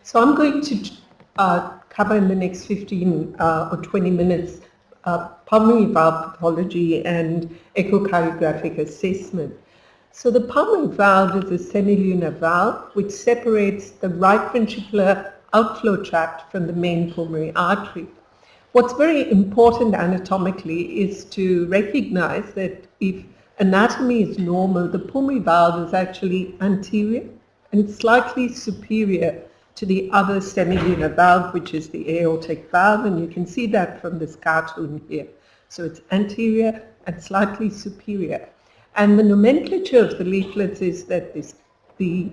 So I'm going to cover in the next 15 or 20 minutes pulmonary valve pathology and echocardiographic assessment. So the pulmonary valve is a semilunar valve which separates the right ventricular outflow tract from the main pulmonary artery. What's very important anatomically is to recognize that if anatomy is normal, the pulmonary valve is actually anterior and slightly superior to the other semilunar valve, which is the aortic valve, and you can see that from this cartoon here. So it's anterior and slightly superior. And the nomenclature of the leaflets is that the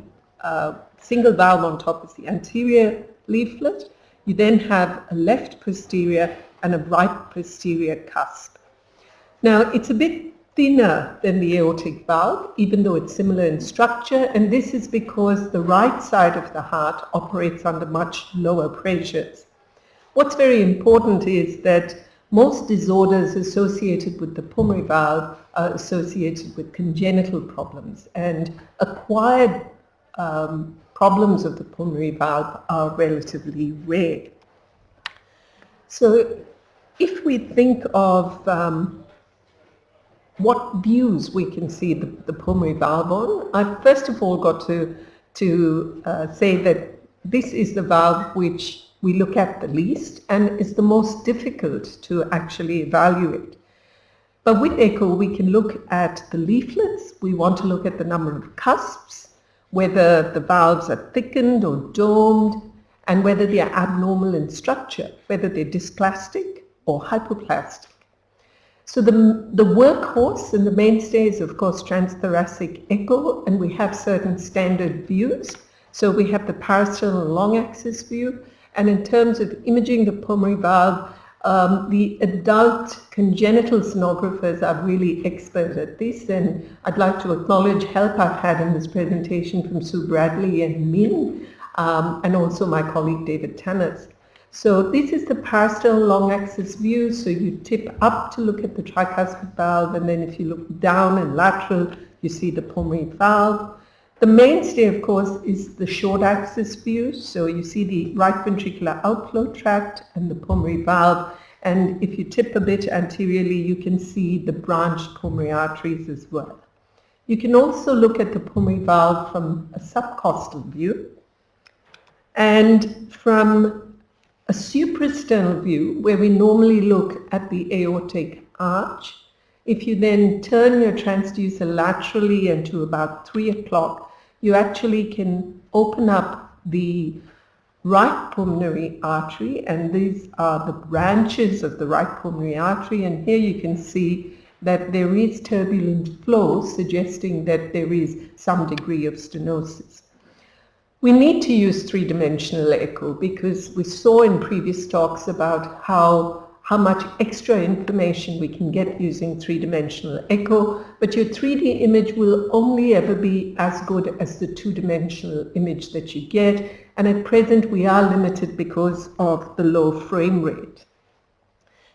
single valve on top is the anterior leaflet. You then have a left posterior and a right posterior cusp. Now, it's a bit thinner than the aortic valve, even though it's similar in structure, and this is because the right side of the heart operates under much lower pressures. What's very important is that most disorders associated with the pulmonary valve are associated with congenital problems, and acquired problems of the pulmonary valve are relatively rare. So if we think of what views we can see the pulmonary valve on, I've first of all got to say that this is the valve which we look at the least and is the most difficult to actually evaluate. But with echo, we can look at the leaflets. We want to look at the number of cusps, whether the valves are thickened or domed, and whether they are abnormal in structure, whether they're dysplastic or hypoplastic. So the workhorse and the mainstay is, of course, transthoracic echo, and we have certain standard views. So we have the parasternal long axis view, and in terms of imaging the pulmonary valve, the adult congenital sonographers are really expert at this, and I'd like to acknowledge help I've had in this presentation from Sue Bradley and Min, and also my colleague David Tannis. So this is the parasternal long axis view, so you tip up to look at the tricuspid valve, and then if you look down and lateral, you see the pulmonary valve. The mainstay, of course, is the short axis view, so you see the right ventricular outflow tract and the pulmonary valve, and if you tip a bit anteriorly, you can see the branched pulmonary arteries as well. You can also look at the pulmonary valve from a subcostal view, and from a suprasternal view, where we normally look at the aortic arch. If you then turn your transducer laterally and to about 3 o'clock, you actually can open up the right pulmonary artery, and these are the branches of the right pulmonary artery, and here you can see that there is turbulent flow, suggesting that there is some degree of stenosis. We need to use three-dimensional echo because we saw in previous talks about how much extra information we can get using three-dimensional echo, but your 3D image will only ever be as good as the two-dimensional image that you get, and at present we are limited because of the low frame rate.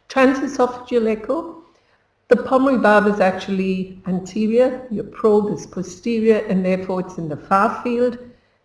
Transesophageal echo. The pulmonary valve is actually anterior, your probe is posterior, and therefore it's in the far field,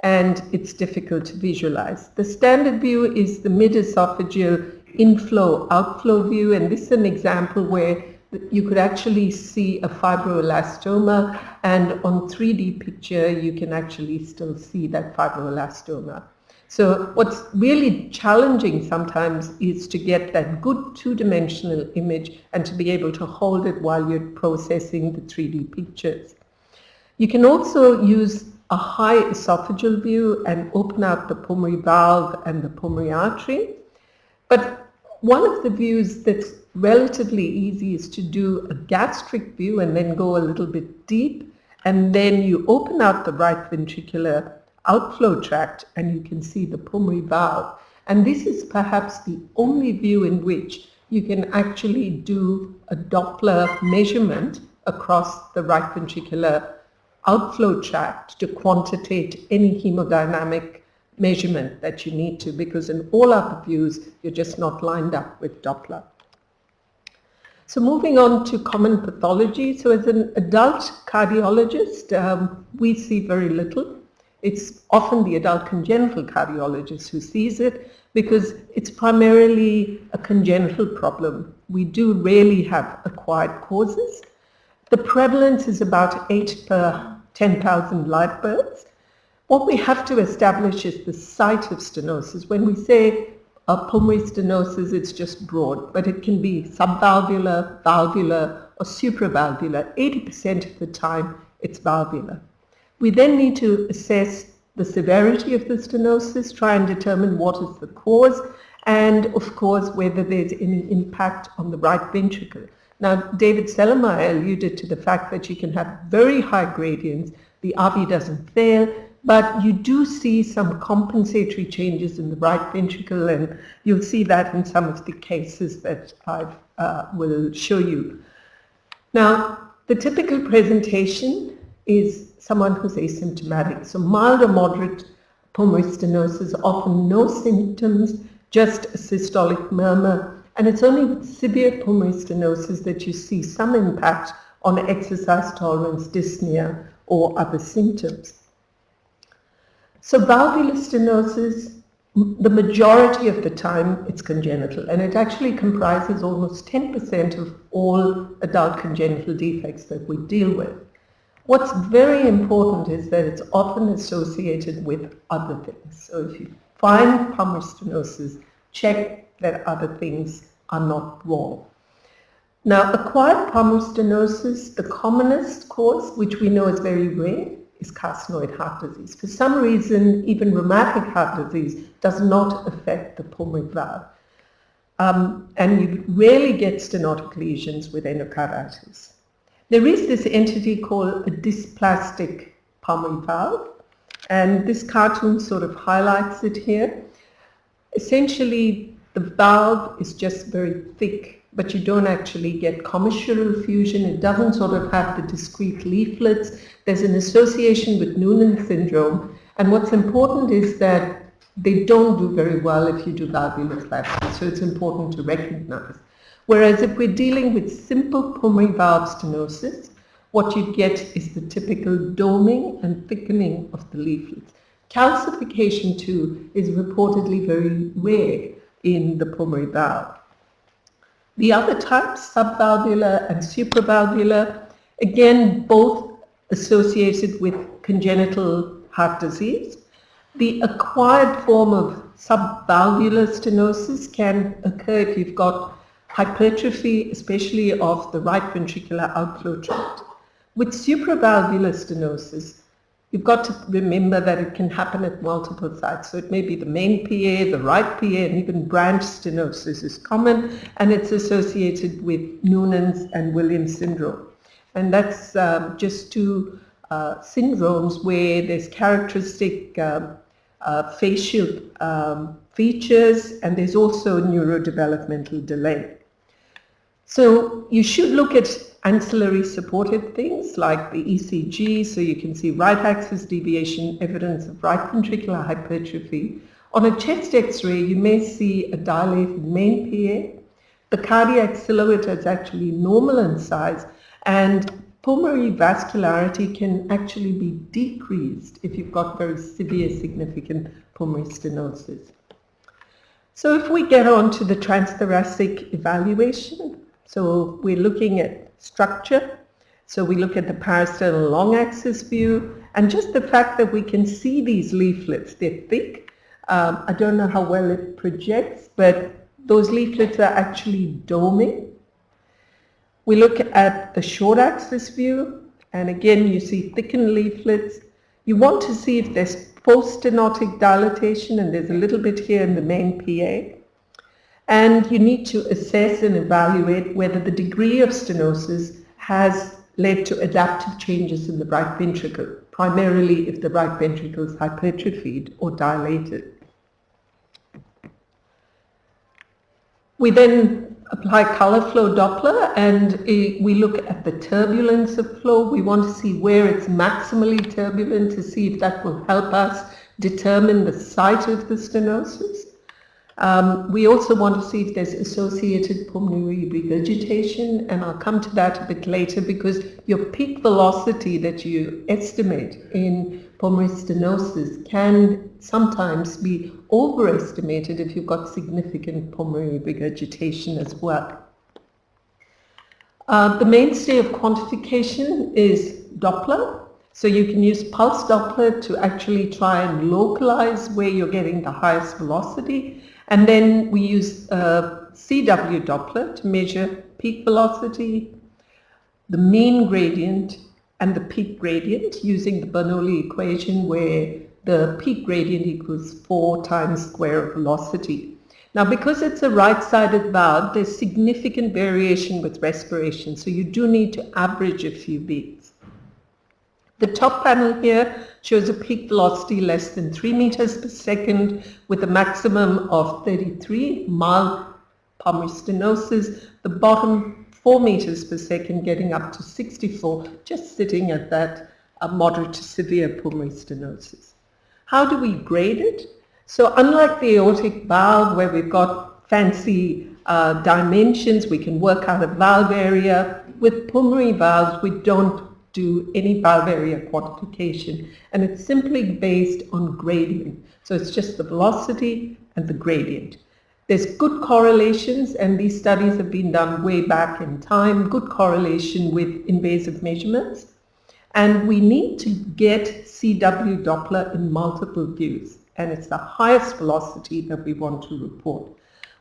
and it's difficult to visualize. The standard view is the mid-esophageal inflow-outflow view, and this is an example where you could actually see a fibroelastoma, and on 3D picture you can actually still see that fibroelastoma. So what's really challenging sometimes is to get that good two-dimensional image and to be able to hold it while you're processing the 3D pictures. You can also use a high esophageal view and open out the pulmonary valve and the pulmonary artery. But one of the views that's relatively easy is to do a gastric view and then go a little bit deep, and then you open out the right ventricular outflow tract and you can see the pulmonary valve. And this is perhaps the only view in which you can actually do a Doppler measurement across the right ventricular outflow tract to quantitate any hemodynamic measurement that you need to, because in all other views you're just not lined up with Doppler. So moving on to common pathology. So as an adult cardiologist, we see very little. It's often the adult congenital cardiologist who sees it because it's primarily a congenital problem. We do rarely have acquired causes. The prevalence is about 8 per 10,000 live births. What we have to establish is the site of stenosis. When we say pulmonary stenosis, it's just broad, but it can be subvalvular, valvular, or supravalvular. 80% of the time, it's valvular. We then need to assess the severity of the stenosis, try and determine what is the cause, and of course, whether there's any impact on the right ventricle. Now, David Sellermeyer alluded to the fact that you can have very high gradients, the RV doesn't fail, but you do see some compensatory changes in the right ventricle, and you'll see that in some of the cases that I will show you. Now, the typical presentation is someone who's asymptomatic. So mild or moderate pulmonary stenosis, often no symptoms, just a systolic murmur. And it's only with severe pulmonary stenosis that you see some impact on exercise tolerance, dyspnea, or other symptoms. So valvular stenosis, the majority of the time it's congenital, and it actually comprises almost 10% of all adult congenital defects that we deal with. What's very important is that it's often associated with other things. So if you find pulmonary stenosis, check that other things are not wrong. Now, acquired pulmonary stenosis, the commonest cause, which we know is very rare, is carcinoid heart disease. For some reason, even rheumatic heart disease does not affect the pulmonary valve. And you rarely get stenotic lesions with endocarditis. There is this entity called a dysplastic pulmonary valve, and this cartoon sort of highlights it here. Essentially, the valve is just very thick, but you don't actually get commissure effusion. It doesn't sort of have the discrete leaflets. There's an association with Noonans syndrome, and what's important is that they don't do very well if you do valvuloplasty, so it's important to recognize. Whereas if we're dealing with simple pulmonary valve stenosis, what you get is the typical doming and thickening of the leaflets. Calcification too is reportedly very rare in the pulmonary valve. The other types, subvalvular and supravalvular, again, both associated with congenital heart disease. The acquired form of subvalvular stenosis can occur if you've got hypertrophy, especially of the right ventricular outflow tract. With supravalvular stenosis, you've got to remember that it can happen at multiple sites. So it may be the main PA, the right PA, and even branch stenosis is common, and it's associated with Noonans and Williams syndrome. And that's just two syndromes where there's characteristic facial features, and there's also neurodevelopmental delay. So you should look at ancillary supported things like the ECG, so you can see right axis deviation, evidence of right ventricular hypertrophy. On a chest X-ray, you may see a dilated main PA. The cardiac silhouette is actually normal in size, and pulmonary vascularity can actually be decreased if you've got very severe significant pulmonary stenosis. So if we get on to the transthoracic evaluation, so we're looking at structure. So we look at the parasternal long axis view, and just the fact that we can see these leaflets, they're thick. I don't know how well it projects, but those leaflets are actually doming. We look at the short axis view, and again you see thickened leaflets. You want to see if there's post-stenotic dilatation, and there's a little bit here in the main PA. And you need to assess and evaluate whether the degree of stenosis has led to adaptive changes in the right ventricle, primarily if the right ventricle is hypertrophied or dilated. We then apply color flow Doppler, and we look at the turbulence of flow. We want to see where it's maximally turbulent to see if that will help us determine the site of the stenosis. We also want to see if there's associated pulmonary regurgitation, and I'll come to that a bit later, because your peak velocity that you estimate in pulmonary stenosis can sometimes be overestimated if you've got significant pulmonary regurgitation as well. The mainstay of quantification is Doppler. So you can use pulse Doppler to actually try and localize where you're getting the highest velocity. And then we use CW Doppler to measure peak velocity, the mean gradient, and the peak gradient using the Bernoulli equation, where the peak gradient equals 4 times square of velocity. Now, because it's a right-sided valve, there's significant variation with respiration, so you do need to average a few beats. The top panel here shows a peak velocity less than 3 meters per second with a maximum of 33, mild pulmonary stenosis. The bottom 4 meters per second getting up to 64, just sitting at that moderate to severe pulmonary stenosis. How do we grade it? So unlike the aortic valve, where we've got fancy dimensions, we can work out a valve area. With pulmonary valves, we don't do any valve area quantification, and it's simply based on gradient. So it's just the velocity and the gradient. There's good correlations, and these studies have been done way back in time, good correlation with invasive measurements. And we need to get CW Doppler in multiple views, and it's the highest velocity that we want to report.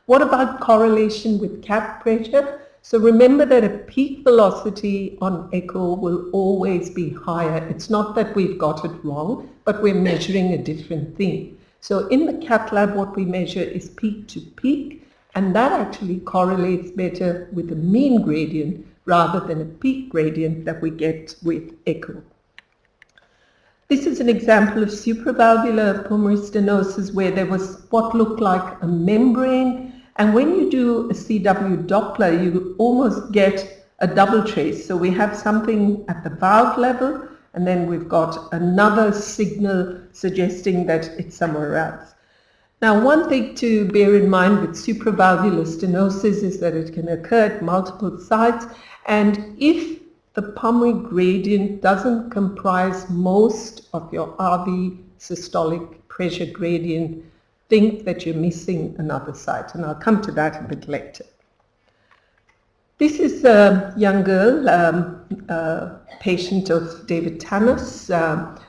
What about correlation with cap pressure? So remember that a peak velocity on echo will always be higher. It's not that we've got it wrong, but we're measuring a different thing. So in the cath lab, what we measure is peak to peak, and that actually correlates better with a mean gradient rather than a peak gradient that we get with echo. This is an example of supravalvular pulmonary stenosis where there was what looked like a membrane. And when you do a CW Doppler, you almost get a double trace. So we have something at the valve level, and then we've got another signal suggesting that it's somewhere else. Now, one thing to bear in mind with supravalvular stenosis is that it can occur at multiple sites, and if the pulmonary gradient doesn't comprise most of your RV systolic pressure gradient, think that you're missing another site, and I'll come to that a bit later. This is a young girl, patient of David Thomas,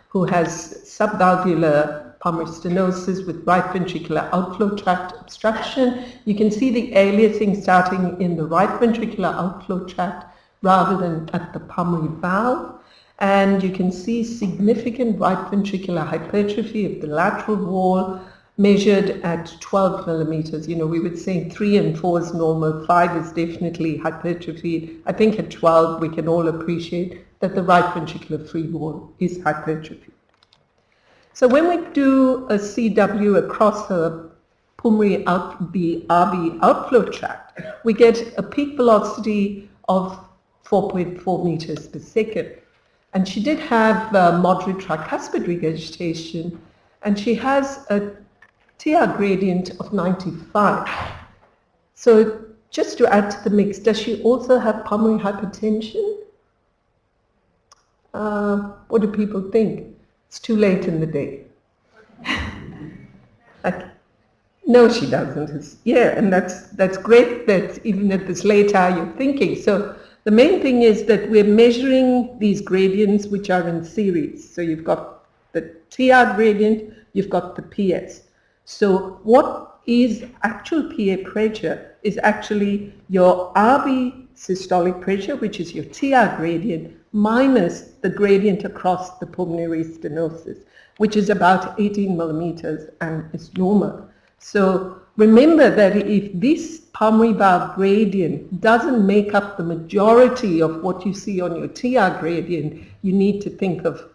who has subvalvular pulmonary stenosis with right ventricular outflow tract obstruction. You can see the aliasing starting in the right ventricular outflow tract rather than at the pulmonary valve. And you can see significant right ventricular hypertrophy of the lateral wall, measured at 12 millimeters. You know, we would say 3 and 4 is normal, 5 is definitely hypertrophy. I think at 12 we can all appreciate that the right ventricular free wall is hypertrophy. So when we do a CW across the pulmonary the RV outflow tract, we get a peak velocity of 4.4 meters per second. And she did have moderate tricuspid regurgitation, and she has a TR gradient of 95. So just to add to the mix, does she also have pulmonary hypertension? What do people think? It's too late in the day. No, she doesn't. Yeah, and that's great that even at this late hour you're thinking. So the main thing is that we're measuring these gradients which are in series. So you've got the TR gradient, you've got the PS. So what is actual PA pressure is actually your RV systolic pressure, which is your TR gradient, minus the gradient across the pulmonary stenosis, which is about 18 millimeters and is normal. So remember that if this pulmonary valve gradient doesn't make up the majority of what you see on your TR gradient, you need to think of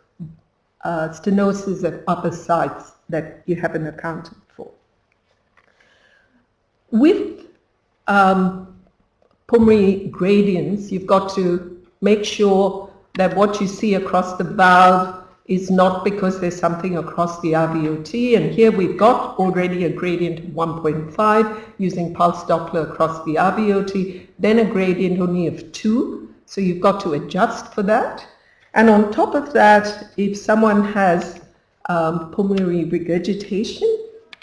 stenosis at other sites that you haven't accounted for. With pulmonary gradients, you've got to make sure that what you see across the valve is not because there's something across the RVOT, and here we've got already a gradient of 1.5 using pulse Doppler across the RVOT, then a gradient only of 2, so you've got to adjust for that. And on top of that, if someone has pulmonary regurgitation,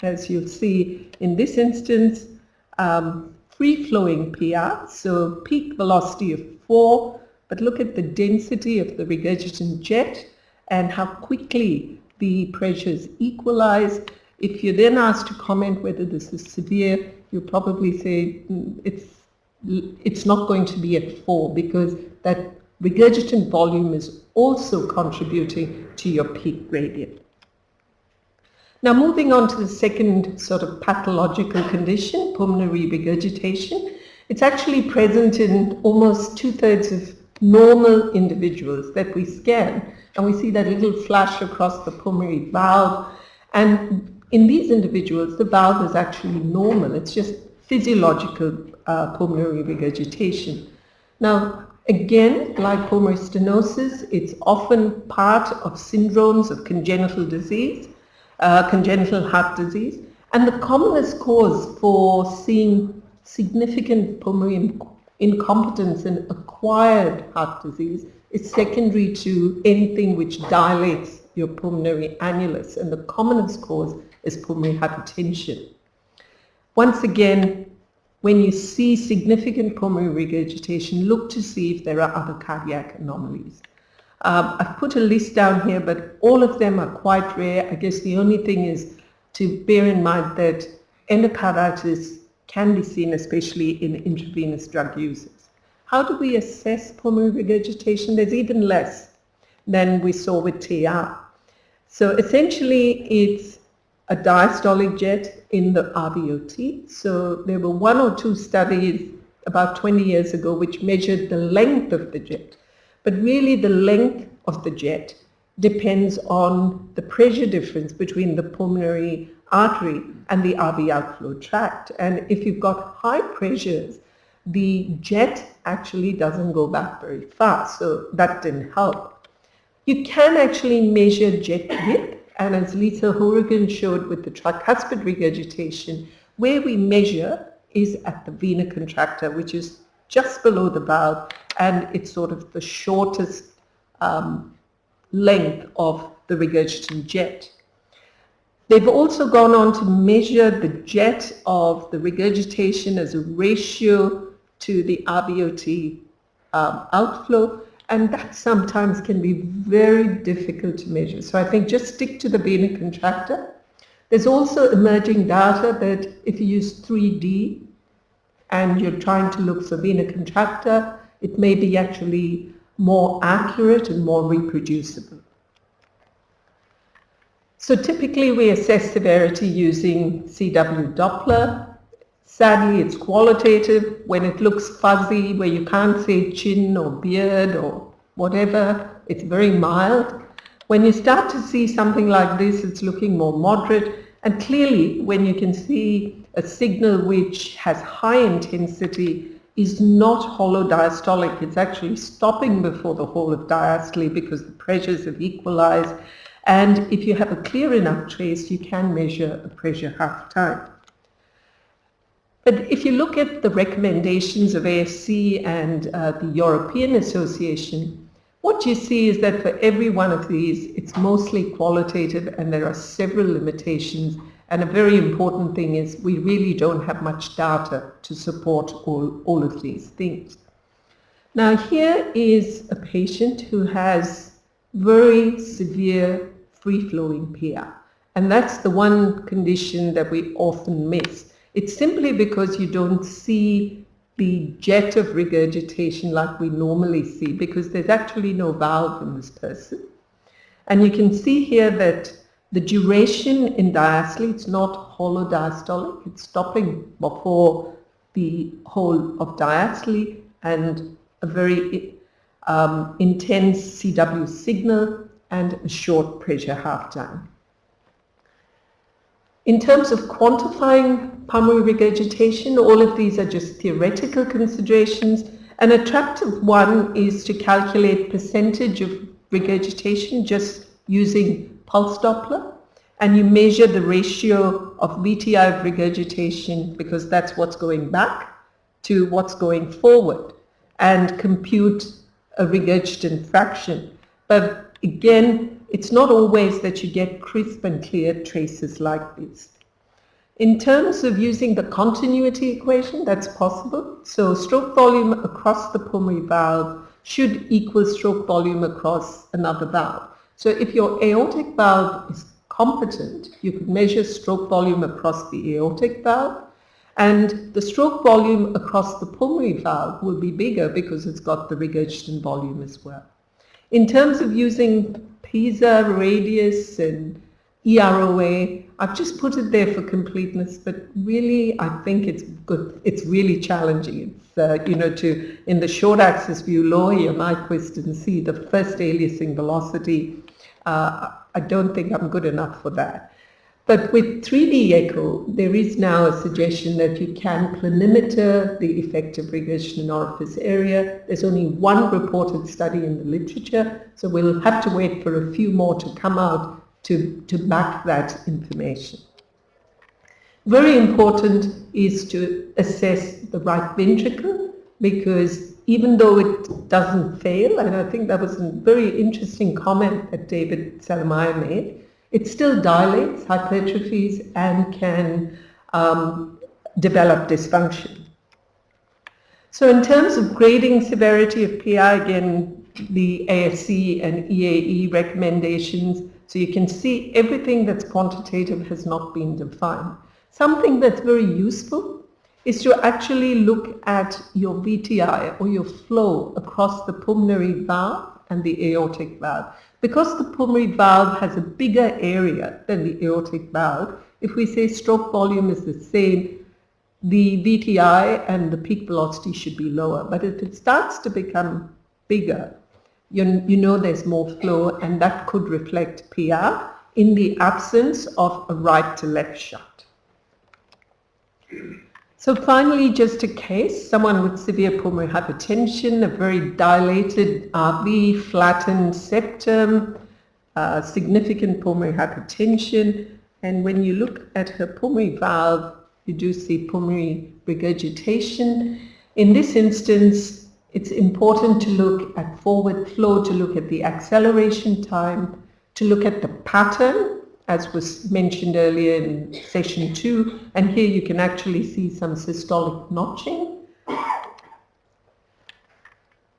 as you'll see in this instance, free-flowing PR, so peak velocity of 4, but look at the density of the regurgitant jet and how quickly the pressures equalize. If you're then asked to comment whether this is severe, you'll probably say it's not going to be at 4 because that regurgitant volume is also contributing to your peak gradient. Now moving on to the second sort of pathological condition, pulmonary regurgitation. It's actually present in almost 2/3 of normal individuals that we scan, and we see that little flash across the pulmonary valve, and in these individuals the valve is actually normal. It's just physiological pulmonary regurgitation. Now again, like pulmonary stenosis, it's often part of syndromes of congenital disease, congenital heart disease, and the commonest cause for seeing significant pulmonary incompetence in acquired heart disease is secondary to anything which dilates your pulmonary annulus, and the commonest cause is pulmonary hypertension. Once again, when you see significant pulmonary regurgitation, look to see if there are other cardiac anomalies. I've put a list down here, but all of them are quite rare. I guess the only thing is to bear in mind that endocarditis can be seen especially in intravenous drug users. How do we assess pulmonary regurgitation? There's even less than we saw with TR. So essentially it's a diastolic jet in the RVOT. So there were 1 or 2 studies about 20 years ago which measured the length of the jet. But really the length of the jet depends on the pressure difference between the pulmonary artery and the RV outflow tract. And if you've got high pressures, the jet actually doesn't go back very fast, so that didn't help. You can actually measure jet width, and as Liza Thomas showed with the tricuspid regurgitation, where we measure is at the vena contracta, which is just below the valve, and it's sort of the shortest length of the regurgitant jet. They've also gone on to measure the jet of the regurgitation as a ratio to the RVOT outflow, and that sometimes can be very difficult to measure. So I think just stick to the vena contracta. There's also emerging data that if you use 3D and you're trying to look for vena contracta, it may be actually more accurate and more reproducible. So typically we assess severity using CW Doppler. Sadly, it's qualitative. When it looks fuzzy, where you can't say chin or beard or whatever, it's very mild. When you start to see something like this, it's looking more moderate. And clearly, when you can see a signal which has high intensity, is not hollow diastolic, it's actually stopping before the whole of diastole because the pressures have equalized. And if you have a clear enough trace, you can measure a pressure half time. But if you look at the recommendations of ASC and the European Association, what you see is that for every one of these, it's mostly qualitative and there are several limitations. And a very important thing is we really don't have much data to support all of these things. Now here is a patient who has very severe free-flowing PR. And that's the one condition that we often miss. It's simply because you don't see the jet of regurgitation like we normally see, because there's actually no valve in this person. And you can see here that the duration in diastole, it's not hollow diastolic, it's stopping before the whole of diastole, and a very intense CW signal and a short pressure half time. In terms of quantifying pulmonary regurgitation, all of these are just theoretical considerations. An attractive one is to calculate percentage of regurgitation just using pulse Doppler, and you measure the ratio of VTI of regurgitation, because that's what's going back, to what's going forward, and compute a regurgitant fraction. But again, it's not always that you get crisp and clear traces like this. In terms of using the continuity equation, that's possible. So stroke volume across the pulmonary valve should equal stroke volume across another valve. So if your aortic valve is competent, you could measure stroke volume across the aortic valve, and the stroke volume across the pulmonary valve will be bigger because it's got the regurgitant volume as well. In terms of using PISA, radius, and EROA, I've just put it there for completeness, but really I think it's good. It's really challenging. It's, to, in the short axis view, lower your Nyquist and see the first aliasing velocity. I don't think I'm good enough for that. But with 3D echo, there is now a suggestion that you can planimeter the effective regurgitant orifice area. There's only one reported study in the literature, so we'll have to wait for a few more to come out to back that information. Very important is to assess the right ventricle, because even though it doesn't fail, and I think that was a very interesting comment that David Salamaya made, it still dilates, hypertrophies, and can develop dysfunction. So in terms of grading severity of PI, again, the ASC and EAE recommendations, so you can see everything that's quantitative has not been defined. Something that's very useful is to actually look at your VTI or your flow across the pulmonary valve and the aortic valve. Because the pulmonary valve has a bigger area than the aortic valve, if we say stroke volume is the same, the VTI and the peak velocity should be lower. But if it starts to become bigger, you know there's more flow, and that could reflect PR in the absence of a right to left shunt. So finally, just a case, someone with severe pulmonary hypertension, a very dilated RV, flattened septum, significant pulmonary hypertension, and when you look at her pulmonary valve, you do see pulmonary regurgitation. In this instance, it's important to look at forward flow, to look at the acceleration time, to look at the pattern, as was mentioned earlier in session 2, and here you can actually see some systolic notching.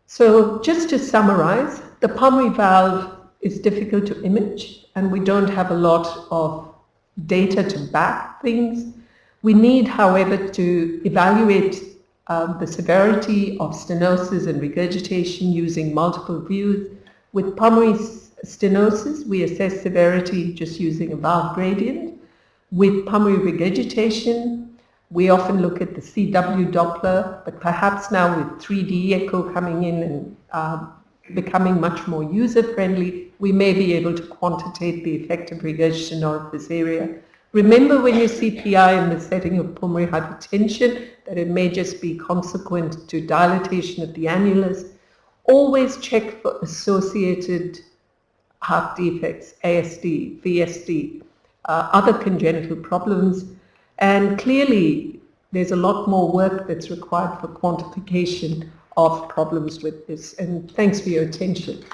So just to summarize, the pulmonary valve is difficult to image, and we don't have a lot of data to back things. We need, however, to evaluate the severity of stenosis and regurgitation using multiple views. With pulmonary stenosis, we assess severity just using a valve gradient. With pulmonary regurgitation, we often look at the CW Doppler, but perhaps now with 3D echo coming in and becoming much more user-friendly, we may be able to quantitate the effective regurgitant orifice area. Remember, when you see PI in the setting of pulmonary hypertension, that it may just be consequent to dilatation of the annulus. Always check for associated heart defects, ASD, VSD, other congenital problems, and clearly there's a lot more work that's required for quantification of problems with this. And thanks for your attention.